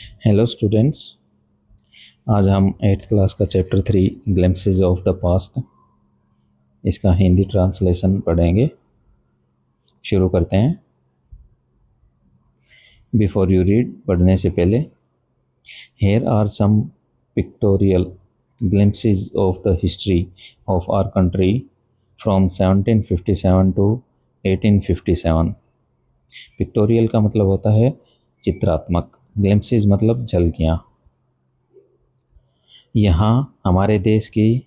Hello students. आज हम eighth class का chapter 3 glimpses of the past इसका हिंदी ट्रांसलेशन पढ़ेंगे। शुरू करते हैं। बिफोर यू रीड, पढ़ने से पहले, here are some pictorial glimpses of the history of our country from 1757 to 1857। Pictorial का मतलब होता है चित्रात्मक, ग्लिम्पसेस मतलब झलकियाँ। यहाँ हमारे देश की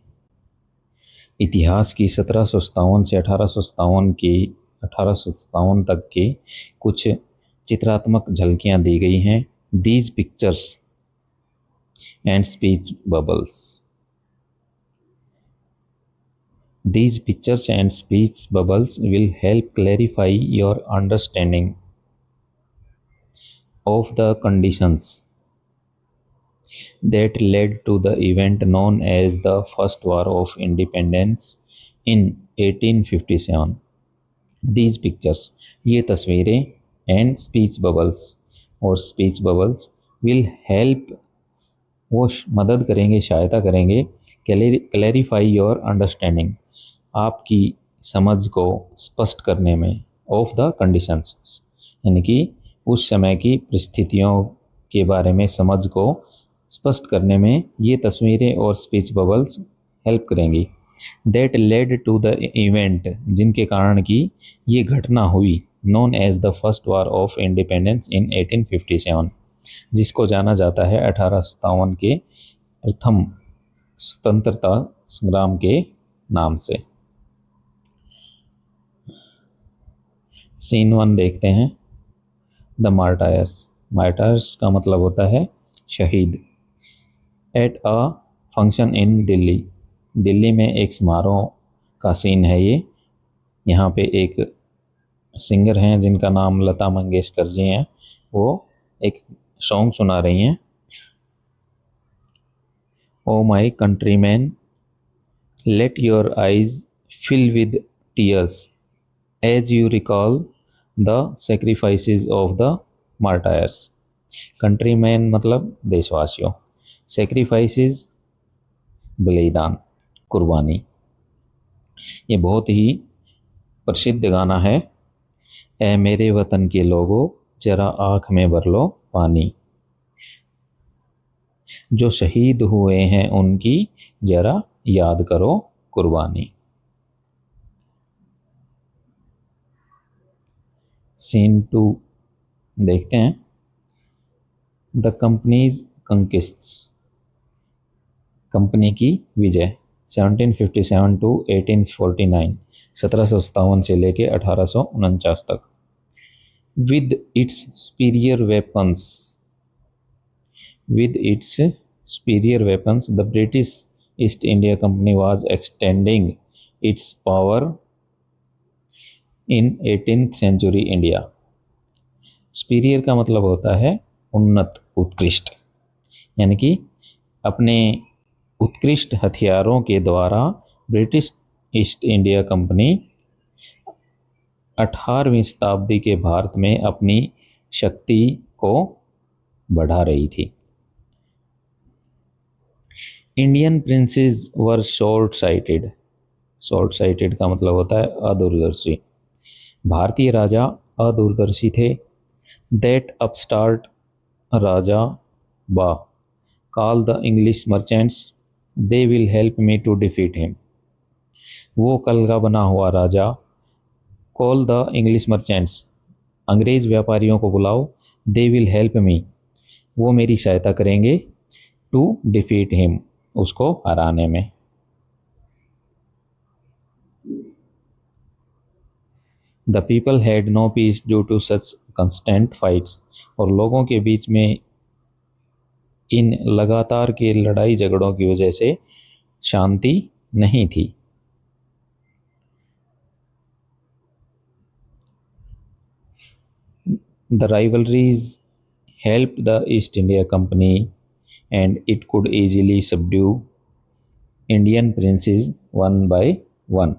इतिहास की 1757 से 1857 तक की कुछ चित्रात्मक झलकियाँ दी गई हैं। These pictures and speech bubbles will help clarify your understanding of the conditions that led to the event known as the First War of Independence in 1857. These pictures, ये तस्वीरें, एंड स्पीच बबल्स और speech bubbles will help, वो मदद करेंगे, सहायता करेंगे clarify your understanding, आपकी समझ को स्पष्ट करने में, ऑफ द कंडीशंस यानी कि उस समय की परिस्थितियों के बारे में समझ को स्पष्ट करने में ये तस्वीरें और स्पीच बबल्स हेल्प करेंगी। That led to the event, जिनके कारण की ये घटना हुई, known as the first war of independence in 1857, जिसको जाना जाता है 1857 के प्रथम स्वतंत्रता संग्राम के नाम से। सीन 1 देखते हैं। The martyrs. मार्टायर्स का मतलब होता है शहीद। At a function in Delhi, Delhi में एक समारोह का सीन है ये। यहाँ पे एक सिंगर हैं जिनका नाम लता मंगेशकर जी हैं, वो एक सॉन्ग सुना रही हैं। O my countryman, let your eyes fill with tears as you recall the sacrifices of the martyrs. Countryman मतलब देशवासियों, सेक्रीफाइसेस बलिदान, कुर्बानी। ये बहुत ही प्रसिद्ध गाना है। ए मेरे वतन के लोगों, जरा आँख में भर लो पानी, जो शहीद हुए हैं उनकी जरा याद करो कुर्बानी। सीन 2 देखते हैं। द कंपनीज कंक्विस्ट्स, कंपनी की विजय। 1757 टू 1849, 1757 से लेके 1849 तक। With its superior weapons the British East India Company was extending its power in 18th century India. Superior का मतलब होता है उन्नत, उत्कृष्ट, यानी कि अपने उत्कृष्ट हथियारों के द्वारा ब्रिटिश ईस्ट इंडिया कंपनी 18वीं शताब्दी के भारत में अपनी शक्ति को बढ़ा रही थी। इंडियन प्रिंसेस वर शॉर्ट साइटेड, शॉर्ट साइटेड का मतलब होता है अदूरदर्शी। भारतीय राजा अदूरदर्शी थे। दैट अपस्टार्ट राजा बा call the English merchants, they will help me to defeat him. वो कल का बना हुआ राजा, कॉल द इंग्लिश मर्चेंट्स, अंग्रेज व्यापारियों को बुलाओ, दे विल हेल्प मी, वो मेरी सहायता करेंगे, टू डिफीट हिम, उसको हराने में। The people had no peace due to such constant fights, और लोगों के बीच में इन लगातार के लड़ाई झगड़ों की वजह से शांति नहीं थी। The rivalries helped the East India Company and it could easily subdue Indian princes one by one।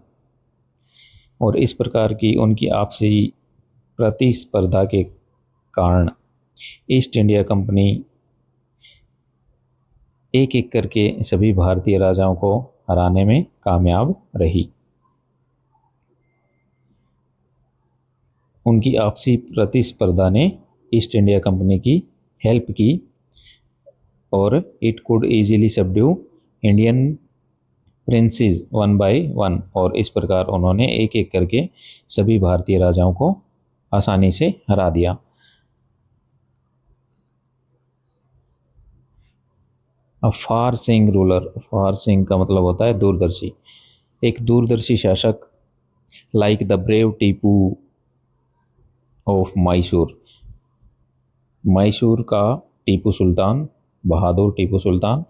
और इस प्रकार की उनकी आपसी प्रतिस्पर्धा के कारण ईस्ट इंडिया कंपनी एक एक करके सभी भारतीय राजाओं को हराने में कामयाब रही। उनकी आपसी प्रतिस्पर्धा ने ईस्ट इंडिया कंपनी की हेल्प की और it could easily subdue Indian princess one by one, और इस प्रकार उन्होंने एक एक करके सभी भारतीय राजाओं को आसानी से हरा दिया। अब फार सिंग रूलर, फार सिंग का मतलब होता है दूरदर्शी, एक दूरदर्शी शासक, like the brave Tipu of Mysore, Mysore का टीपू सुल्तान, बहादुर Tipu Sultan,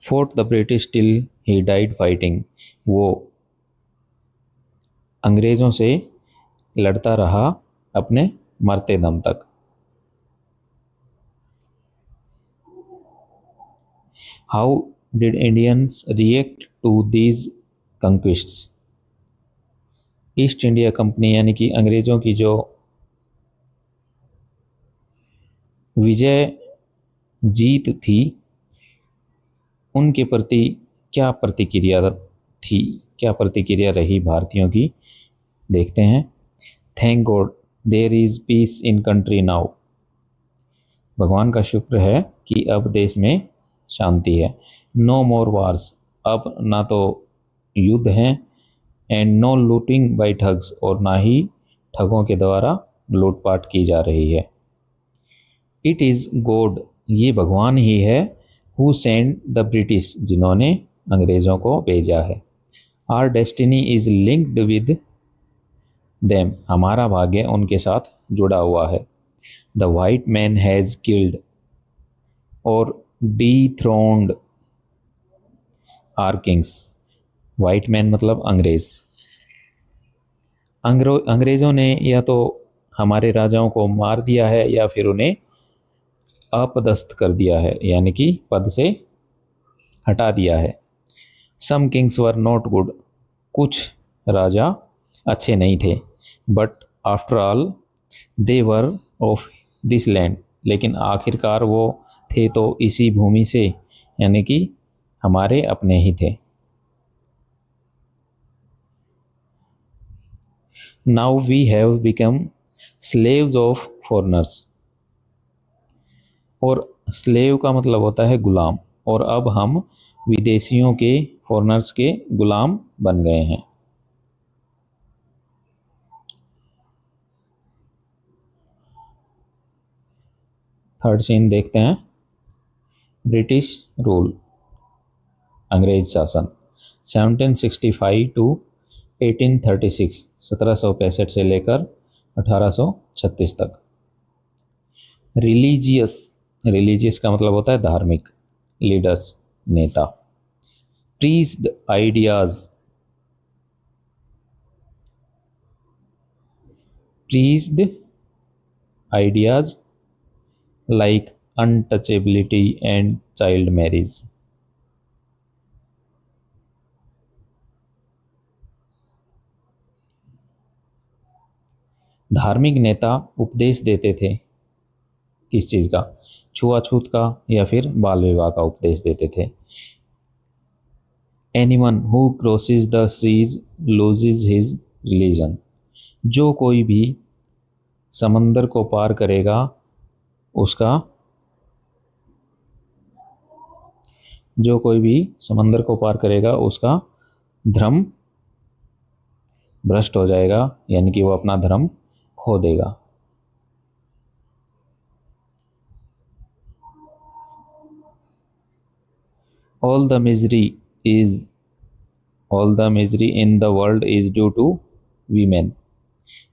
fought the British till he died fighting, वो अंग्रेज़ों से लड़ता रहा अपने मरते दम तक। How did Indians react to these conquests, East India Company यानी कि अंग्रेज़ों की जो विजय जीत थी उनके प्रति क्या प्रतिक्रिया थी, क्या प्रतिक्रिया रही भारतीयों की, देखते हैं। Thank God there is peace in country now, भगवान का शुक्र है कि अब देश में शांति है। नो मोर वार्स, अब ना तो युद्ध हैं, and no looting by thugs, और ना ही ठगों के द्वारा लूटपाट की जा रही है। इट इज़ गॉड, ये भगवान ही है, हु सेंड द ब्रिटिश, जिन्होंने अंग्रेज़ों को भेजा है। Are destiny is linked with them, हमारा भाग्य उनके साथ जुड़ा हुआ है। The white man has killed और डीथ्रोन्ड आर किंग्स, वाइट मैन मतलब अंग्रेज़, अंग्रेज़ों ने या तो हमारे राजाओं को मार दिया है या फिर उन्हें अपदस्थ कर दिया है, यानी कि पद से हटा दिया है। सम किंग्स वर नॉट गुड, कुछ राजा अच्छे नहीं थे, but after all they were of this land, लेकिन आखिरकार वो थे तो इसी भूमि से, यानी कि हमारे अपने ही थे। Now we have become slaves of foreigners, और स्लेव का मतलब होता है गुलाम, और अब हम विदेशियों के, फॉरनर्स के गुलाम बन गए हैं। थर्ड सीन देखते हैं। ब्रिटिश रूल, अंग्रेज शासन, 1765 टू 1836, 1765 से लेकर 1836 तक। रिलीजियस, रिलीजियस का मतलब होता है धार्मिक, लीडर्स नेता। Prized ideas, prized ideas like untouchability and child marriage, धार्मिक नेता उपदेश देते थे, किस चीज़ का, छुआछूत का या फिर बाल विवाह का उपदेश देते थे। Anyone who crosses the seas loses his religion, जो कोई भी समंदर को पार करेगा उसका, जो कोई भी समंदर को पार करेगा उसका धर्म भ्रष्ट हो जाएगा, यानी कि वो अपना धर्म खो देगा। All the misery is, all the misery in the world is due to women,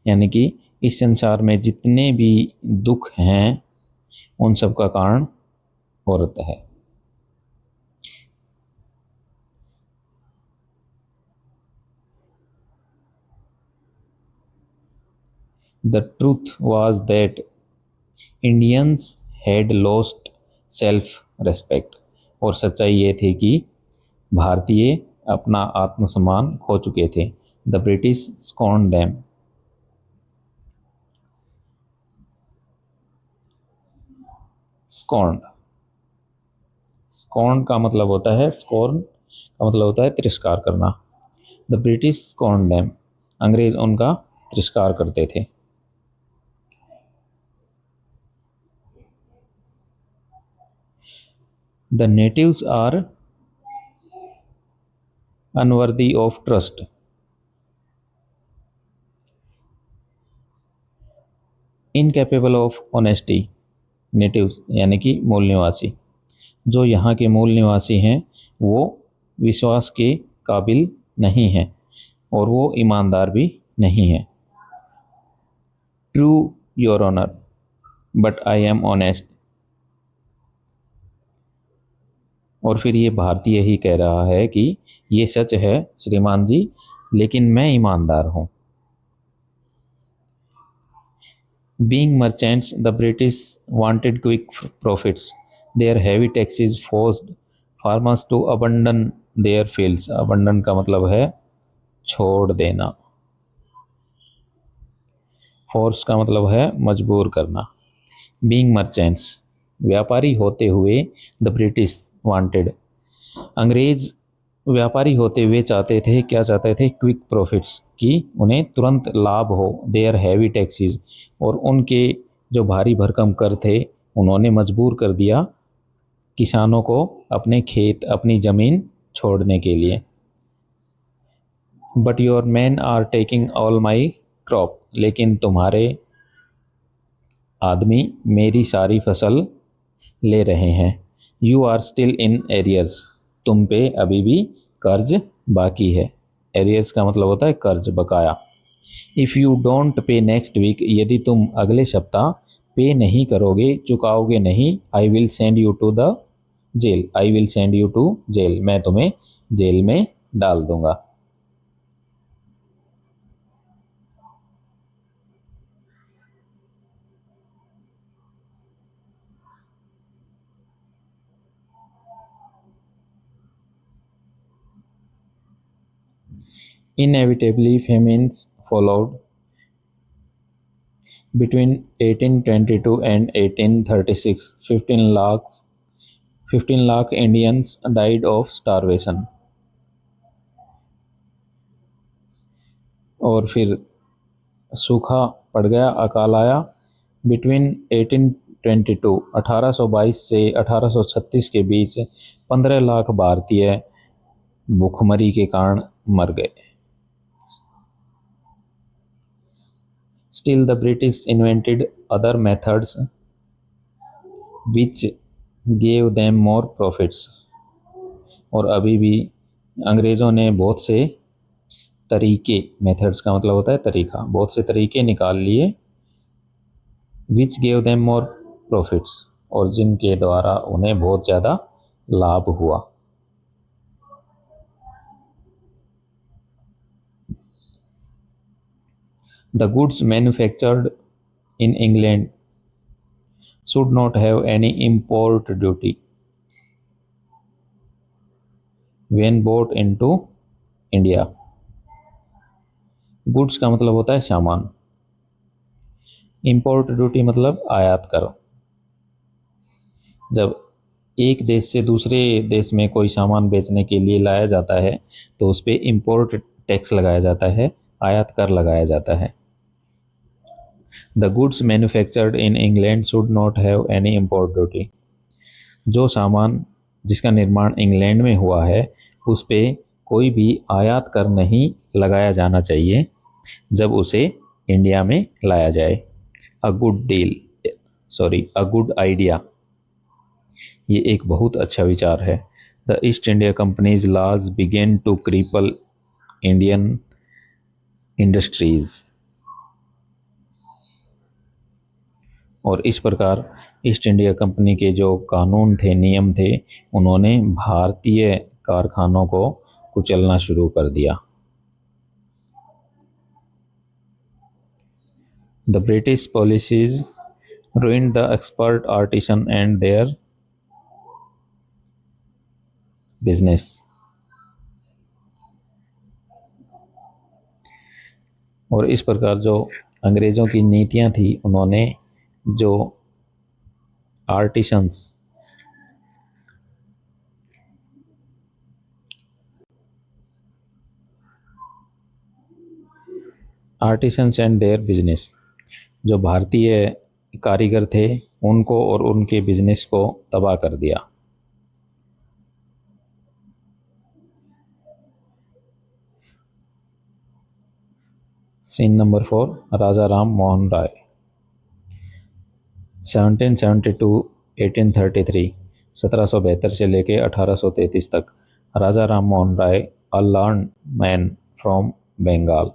यानी कि इस संसार में जितने भी दुख हैं उन सब का कारण औरत है। The truth was that Indians had lost self respect, और सच्चाई ये थी कि भारतीय अपना आत्मसम्मान खो चुके थे। द ब्रिटिश स्कॉन्ड देम, स्कॉन्ड, स्कॉर्न का मतलब होता है, स्कॉर्न का मतलब होता है तिरस्कार करना। द ब्रिटिश स्कॉर्न देम, अंग्रेज उनका तिरस्कार करते थे। The natives are unworthy of trust, incapable of honesty. Natives यानी कि मूल निवासी, जो यहाँ के मूल निवासी हैं वो विश्वास के काबिल नहीं हैं और वो ईमानदार भी नहीं है। True your honour but I am honest, और फिर ये भारतीय ही कह रहा है कि ये सच है श्रीमान जी, लेकिन मैं ईमानदार हूँ। Being merchants, the British wanted quick profits. Their heavy taxes forced farmers to abandon their fields. Abandon का मतलब है छोड़ देना। Force का मतलब है मजबूर करना। Being merchants, व्यापारी होते हुए, the British wanted, अंग्रेज व्यापारी होते हुए चाहते थे, क्या चाहते थे? क्विक प्रॉफिट्स, कि उन्हें तुरंत लाभ हो। देयर हैवी टैक्सेस, और उनके जो भारी भरकम कर थे उन्होंने मजबूर कर दिया किसानों को अपने खेत, अपनी ज़मीन छोड़ने के लिए। But your man are taking all my crop, लेकिन तुम्हारे आदमी मेरी सारी फसल ले रहे हैं। You are still in arrears, तुम पे अभी भी कर्ज बाकी है। एरियर्स का मतलब होता है कर्ज, बकाया। If you don't pay next week, यदि तुम अगले सप्ताह पे नहीं करोगे, चुकाओगे नहीं, I will send you to the jail, I will send you to jail, मैं तुम्हें जेल में डाल दूंगा। Inevitably, famines followed. Between 1822 and 1836, 15 lakh Indians died of starvation. और फिर सूखा पड़ गया, अकाल आया। बिटवीन 1822 1822 से 1836 के बीच 15 लाख भारतीय भूखमरी के कारण मर गए। Still, the British invented other methods which gave them more profits. और अभी भी अंग्रेज़ों ने बहुत से तरीके, मेथड्स का मतलब होता है तरीका, बहुत से तरीके निकाल लिए, which gave them more profits, और जिनके द्वारा उन्हें बहुत ज़्यादा लाभ हुआ। The goods manufactured in England should not have any import duty when bought into India. Goods का मतलब होता है सामान, इंपोर्ट ड्यूटी मतलब आयात कर। जब एक देश से दूसरे देश में कोई सामान बेचने के लिए लाया जाता है तो उस पर इंपोर्ट टैक्स लगाया जाता है, आयात कर लगाया जाता है। The goods manufactured in England should not have any import duty, जो सामान जिसका निर्माण इंग्लैंड में हुआ है उस पर कोई भी आयात कर नहीं लगाया जाना चाहिए जब उसे इंडिया में लाया जाए। A good deal, a good idea, ये एक बहुत अच्छा विचार है। The East India companies laws began to cripple Indian industries, और इस प्रकार ईस्ट इंडिया कंपनी के जो कानून थे, नियम थे, उन्होंने भारतीय कारखानों को कुचलना शुरू कर दिया। The British policies ruined the expert artisan and their business, और इस प्रकार जो अंग्रेज़ों की नीतियां थी उन्होंने जो artisans artisans and their business, जो भारतीय कारीगर थे उनको और उनके बिजनेस को तबाह कर दिया। Scene number 4, Raja Ram Mohan Roy. 1772 1833, 1772 से लेके 1833 तक, Raja Ram Mohan Roy, a learn man from Bengal,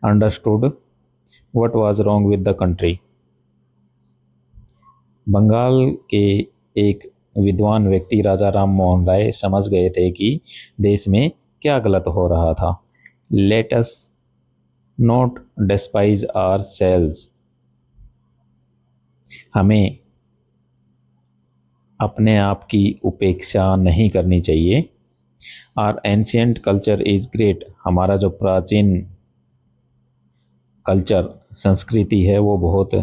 understood what was wrong with the country. Bengal के एक विद्वान व्यक्ति राजा राम मोहन राय समझ गए थे कि देश में क्या गलत हो रहा था। Let us not despise ourselves, हमें अपने आप की उपेक्षा नहीं करनी चाहिए। Our ancient culture is great, हमारा जो प्राचीन कल्चर संस्कृति है वो बहुत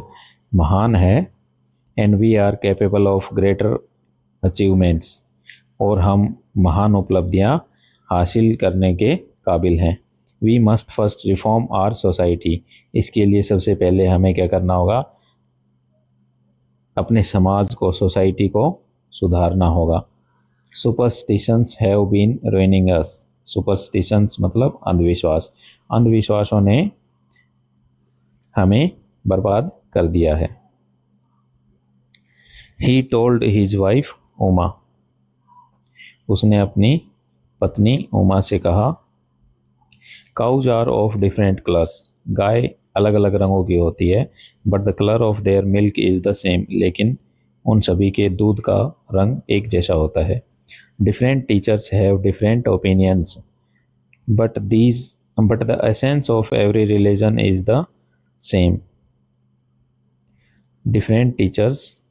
महान है। And we are capable of greater achievements, और हम महान उपलब्धियां हासिल करने के काबिल हैं। We must first reform our society, इसके लिए सबसे पहले हमें क्या करना होगा, अपने समाज को, सोसाइटी को सुधारना होगा। Superstitions have been ruining us, superstitions मतलब अंधविश्वास, अंधविश्वासों ने हमें बर्बाद कर दिया है। He told his wife Uma, उसने अपनी पत्नी उमा से कहा, cows are of different colours, गाय अलग अलग रंगों की होती है, but the colour of their milk is the same, लेकिन उन सभी के दूध का रंग एक जैसा होता है। Different teachers have different opinions, but the essence of every religion is the same. Different teachers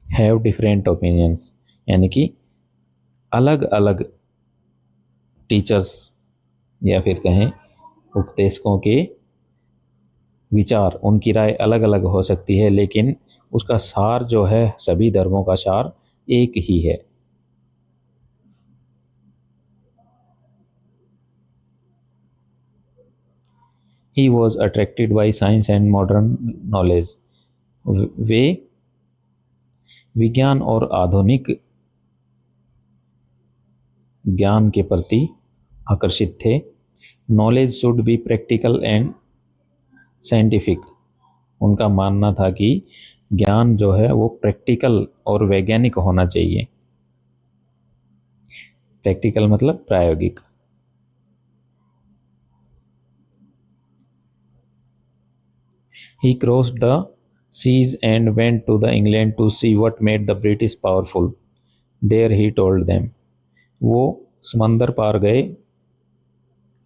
have different opinions, यानी कि अलग अलग टीचर्स या फिर कहें उपदेशकों के विचार, उनकी राय अलग अलग हो सकती है, लेकिन उसका सार जो है, सभी धर्मों का सार एक ही है। He was attracted by science and modern knowledge, वे विज्ञान और आधुनिक ज्ञान के प्रति आकर्षित थे। Knowledge should be practical and scientific, उनका मानना था कि ज्ञान जो है वो प्रैक्टिकल और वैज्ञानिक होना चाहिए। प्रैक्टिकल मतलब प्रायोगिक। He crossed the seas and went to the England to see what made the British powerful. There he told them, वो समंदर पार गए,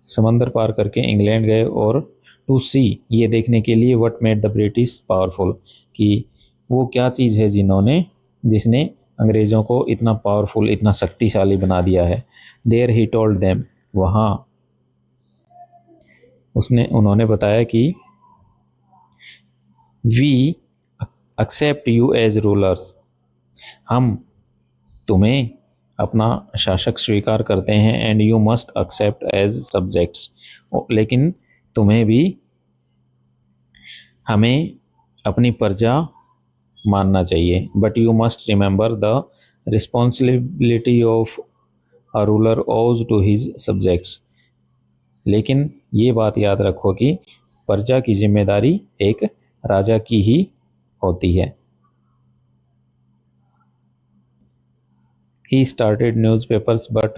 समंदर पार करके इंग्लैंड गए, और टू सी, ये देखने के लिए, what made the British powerful, कि वो क्या चीज़ है जिसने अंग्रेज़ों को इतना पावरफुल, इतना शक्तिशाली बना दिया है। देयर ही टोल्ड देम, वहाँ उन्होंने बताया कि we accept you as rulers, हम तुम्हें अपना शासक स्वीकार करते हैं। And you must accept as subjects, लेकिन तुम्हें भी हमें अपनी प्रजा मानना चाहिए। But you must remember the responsibility of a ruler owes to his subjects, लेकिन ये बात याद रखो कि प्रजा की जिम्मेदारी एक राजा की ही होती है। He started newspapers, but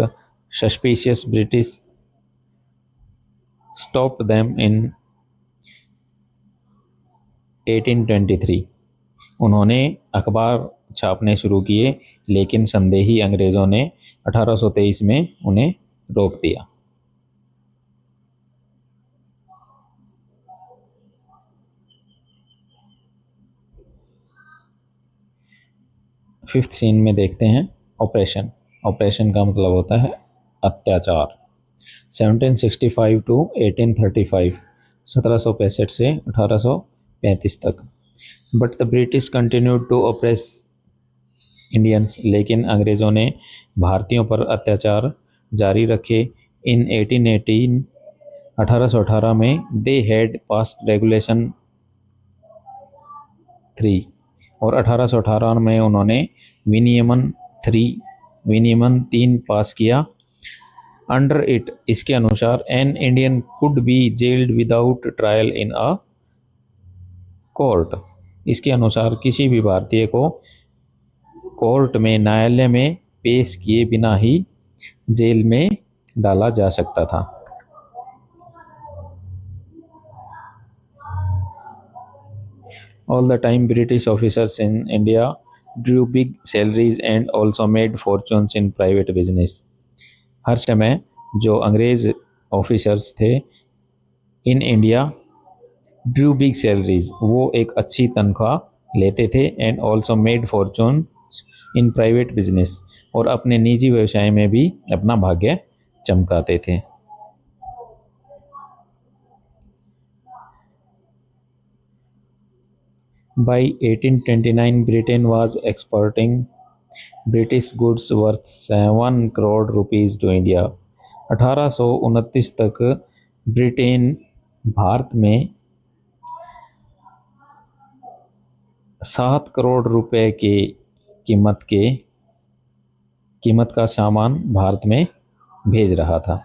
suspicious British stopped them in 1823. उन्होंने अखबार छापने शुरू किए, लेकिन संदेही अंग्रेज़ों ने 1823 में उन्हें रोक दिया। फिफ्थ सीन में देखते हैं ऑपरेशन। ऑपरेशन का मतलब होता है अत्याचार। 1765 टू 1835, 1765 से 1835 तक। But the British continued to oppress Indians, लेकिन अंग्रेज़ों ने भारतीयों पर अत्याचार जारी रखे। इन 1818 1818 में दे हैड पास्ट रेगुलेशन 3 और 1818 में उन्होंने विनियमन 3 विनियमन 3 पास किया। अंडर इट इसके अनुसार an Indian could be gelled without trial in a court. इसके अनुसार किसी भी भारतीय को कोर्ट में न्यायालय में पेश किए बिना ही जेल में डाला जा सकता था। All the time British officers in India drew big salaries and also made fortunes in private business। हर समय जो अंग्रेज ऑफिसर्स थे in India Drew big salaries, वो एक अच्छी तनख्वाह लेते थे and also made Fortune in private business, और अपने निजी व्यवसाय में भी अपना भाग्य चमकाते थे। By 1829 Britain was exporting British goods worth 7 crore rupees to India. 1829 तक ब्रिटेन भारत में 7 करोड़ रुपए की कीमत का सामान भारत में भेज रहा था।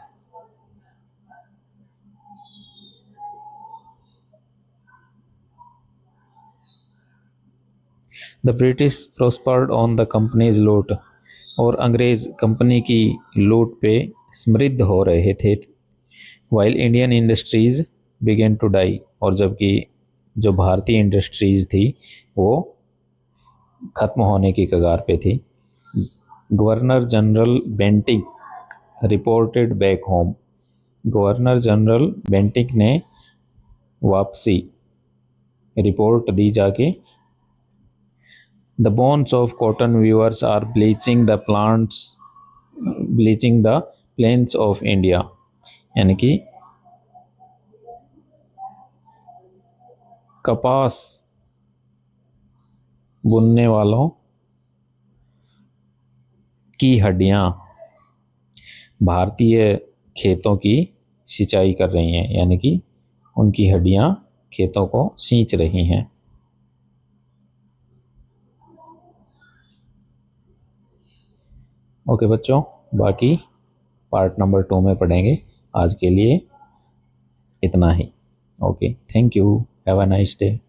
The British prospered on the company's loot, और अंग्रेज कंपनी की लूट पे समृद्ध हो रहे थे। While Indian industries began to die, और जबकि जो भारतीय इंडस्ट्रीज थी वो खत्म होने की कगार पे थी। Governor general Bentinck reported back home, governor general Bentinck ने वापसी रिपोर्ट दी जाके। The bones of cotton weavers are bleaching the plains of India, यानी कि कपास बुनने वालों की हड्डियां भारतीय खेतों की सिंचाई कर रही हैं, यानी कि उनकी हड्डियां खेतों को सींच रही हैं। ओके बच्चों, बाकी पार्ट नंबर 2 में पढ़ेंगे। आज के लिए इतना ही। Okay, thank you, have a nice day.